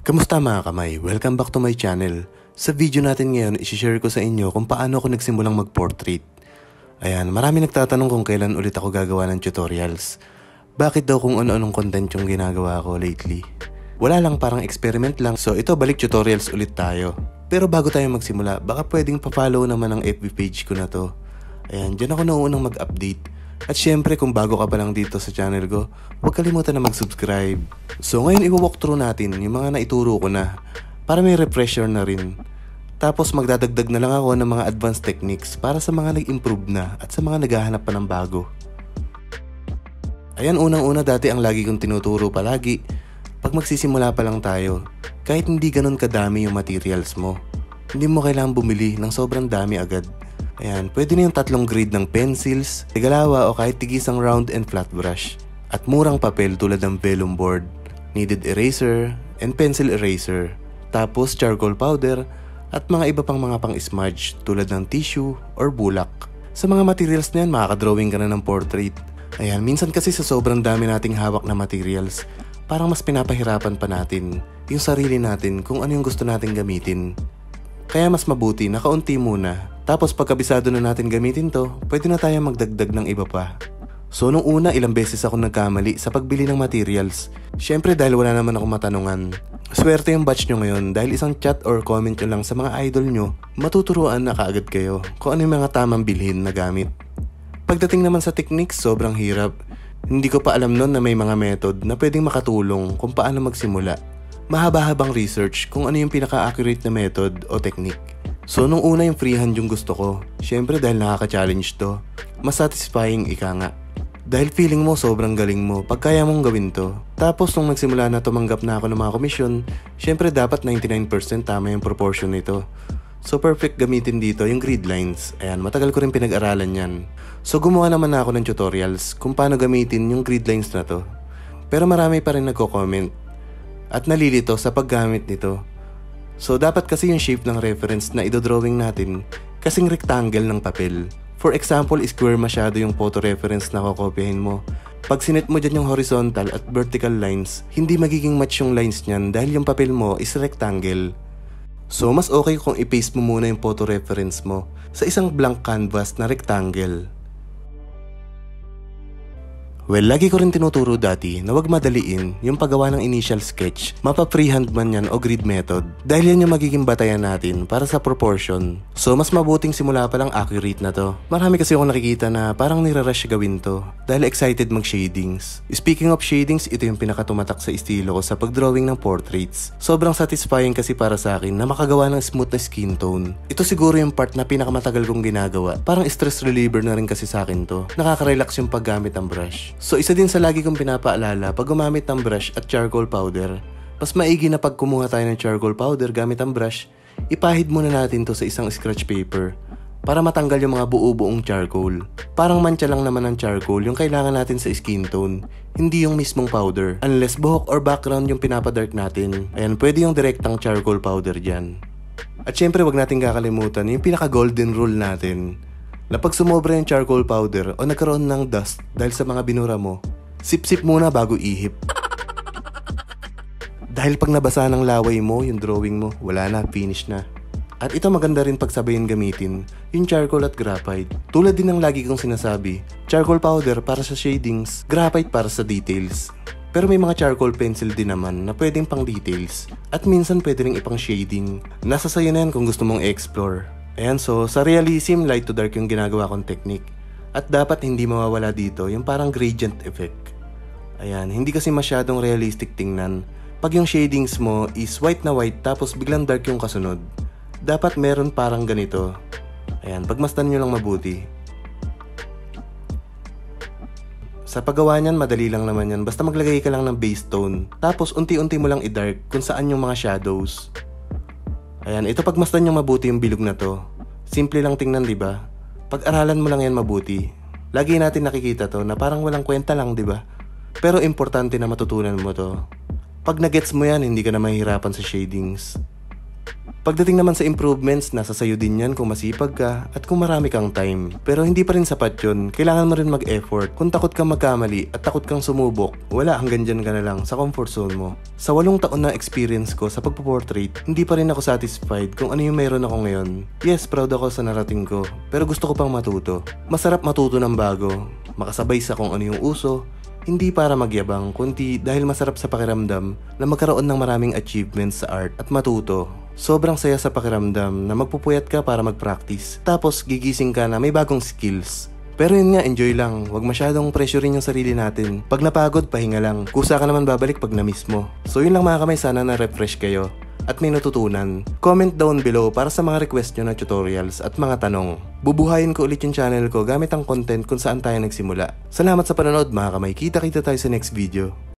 Kamusta mga kamay? Welcome back to my channel. Sa video natin ngayon, isi-share ko sa inyo kung paano ako nagsimulang mag-portrait. Ayan, marami nagtatanong kung kailan ulit ako gagawa ng tutorials. Bakit daw kung ano-anong content yung ginagawa ko lately? Wala lang, parang experiment lang. So ito, balik tutorials ulit tayo. Pero bago tayo magsimula, baka pwedeng pa-follow naman ang FB page ko na to. Ayan, dyan ako nauunang mag-update. At syempre kung bago ka pa lang dito sa channel ko, huwag kalimutan na mag-subscribe. So ngayon i-walkthrough natin yung mga naituro ko na para may refresher na rin. Tapos magdadagdag na lang ako ng mga advanced techniques para sa mga nag-improve na at sa mga naghahanap pa ng bago. Ayan, unang-una dati ang lagi kong tinuturo palagi, pag magsisimula pa lang tayo, kahit hindi ganun kadami yung materials mo, hindi mo kailangang bumili ng sobrang dami agad. Ayan, pwede na yung 3 grade ng pencils, tigalawa o kahit tigisang round and flat brush. At murang papel tulad ng vellum board, kneaded eraser, and pencil eraser. Tapos charcoal powder at mga iba pang mga pang-smudge tulad ng tissue or bulak. Sa mga materials na yan, makakadrawing ka na ng portrait. Ayan, minsan kasi sa sobrang dami nating hawak na materials, parang mas pinapahirapan pa natin yung sarili natin kung ano yung gusto nating gamitin. Kaya mas mabuti na kaunti muna. Tapos pagkabisado na natin gamitin to, pwede na tayo magdagdag ng iba pa. So nung una, ilang beses ako nagkamali sa pagbili ng materials. Syempre dahil wala naman ako matanungan. Swerte yung batch nyo ngayon dahil isang chat or comment nyo lang sa mga idol nyo, matuturuan na kaagad kayo kung ano yung mga tamang bilhin na gamit. Pagdating naman sa techniques, sobrang hirap. Hindi ko pa alam nun na may mga method na pwedeng makatulong kung paano magsimula. Mahaba-habang research kung ano yung pinaka-accurate na method o technique. So nung una yung freehand yung gusto ko, syempre dahil nakaka-challenge to, mas satisfying ika nga. Dahil feeling mo sobrang galing mo pag kaya mong gawin to. Tapos nung nagsimula na tumanggap na ako ng mga komisyon, syempre dapat 99% tama yung proportion nito. So perfect gamitin dito yung grid lines. Ayan, matagal ko rin pinag-aralan yan. So gumawa naman na ako ng tutorials kung paano gamitin yung grid lines na to. Pero marami pa rin nagko-comment at nalilito sa paggamit nito. So dapat kasi yung shape ng reference na idodrawing natin kasing rectangle ng papel. For example, square masyado yung photo reference na kokopyahin mo. Pag sinet mo dyan yung horizontal at vertical lines, hindi magiging match yung lines nyan dahil yung papel mo is rectangle. So mas okay kung i-paste mo muna yung photo reference mo sa isang blank canvas na rectangle. Well, lagi ko rin tinuturo dati na wag madaliin yung paggawa ng initial sketch, mapa-freehand man yan o grid method, dahil yan yung magiging batayan natin para sa proportion. So mas mabuting simula pa lang accurate na to. Marami kasi akong nakikita na parang nire-rush gawin to dahil excited mag-shadings. Speaking of shadings, ito yung pinakatumatak sa estilo ko sa pagdrawing ng portraits. Sobrang satisfying kasi para sa akin na makagawa ng smooth na skin tone. Ito siguro yung part na pinakamatagal kong ginagawa. Parang stress reliever na rin kasi sa akin to. Nakaka-relax yung paggamit ng brush. So isa din sa lagi kong pinapaalala pag gumamit ng brush at charcoal powder, mas maigi na pag kumuha tayo ng charcoal powder gamit ang brush, ipahid muna natin to sa isang scratch paper para matanggal yung mga buo-buong charcoal. Parang mancha lang naman ng charcoal yung kailangan natin sa skin tone, hindi yung mismong powder. Unless buhok or background yung pinapadark natin, ayan, pwede yung direktang charcoal powder dyan. At syempre wag natin kakalimutan yung pinaka-golden rule natin, na pag sumobra yung charcoal powder o nagkaroon ng dust dahil sa mga binura mo, sip-sip muna bago ihip. Dahil pag nabasa ng laway mo, yung drawing mo, wala na, finish na. At ito maganda rin pagsabayin gamitin, yung charcoal at graphite. Tulad din ng lagi kong sinasabi, charcoal powder para sa shadings, graphite para sa details. Pero may mga charcoal pencil din naman na pwedeng pang details. At minsan pwede rin ipang shading. Nasa sayo na yan kung gusto mong i-explore. Ayan, so sa realism, light to dark yung ginagawa kong technique. At dapat hindi mawawala dito yung parang gradient effect. Ayan, hindi kasi masyadong realistic tingnan. Pag yung shadings mo is white na white tapos biglang dark yung kasunod, dapat meron parang ganito. Ayan, pagmasdan nyo lang mabuti. Sa paggawa niyan, madali lang naman yan. Basta maglagay ka lang ng base tone. Tapos unti-unti mo lang i-dark kung saan yung mga shadows. Ayan, ito pagmasdan nyo mabuti yung bilog na to. Simple lang tingnan, diba? Pag-aralan mo lang yan mabuti. Lagi natin nakikita to na parang walang kwenta lang, diba? Pero importante na matutunan mo to. Pag nagets mo yan, hindi ka na mahihirapan sa shadings. Pagdating naman sa improvements, nasa sayo din yan kung masipag ka at kung marami kang time. Pero hindi pa rin sapat yun, kailangan mo rin mag-effort. Kung takot kang magkamali at takot kang sumubok, wala, hanggang dyan ka na lang sa comfort zone mo. Sa 8 taon na experience ko sa pagpo-portrait, hindi pa rin ako satisfied kung ano yung meron ako ngayon. Yes, proud ako sa narating ko, pero gusto ko pang matuto. Masarap matuto ng bago, makasabay sa kung ano yung uso, hindi para magyabang, kundi dahil masarap sa pakiramdam na magkaroon ng maraming achievements sa art at matuto. Sobrang saya sa pakiramdam na magpupuyat ka para mag-practice, tapos gigising ka na may bagong skills. Pero yun nga, enjoy lang. Huwag masyadong pressurein yung sarili natin. Pag napagod, pahinga lang. Kusa ka naman babalik pag na-miss mo. So yun lang mga kamay, sana na-refresh kayo at may natutunan. Comment down below para sa mga request nyo na tutorials at mga tanong. Bubuhayin ko ulit yung channel ko gamit ang content kung saan tayo nagsimula. Salamat sa panonood mga kamay. Kita-kita tayo sa next video.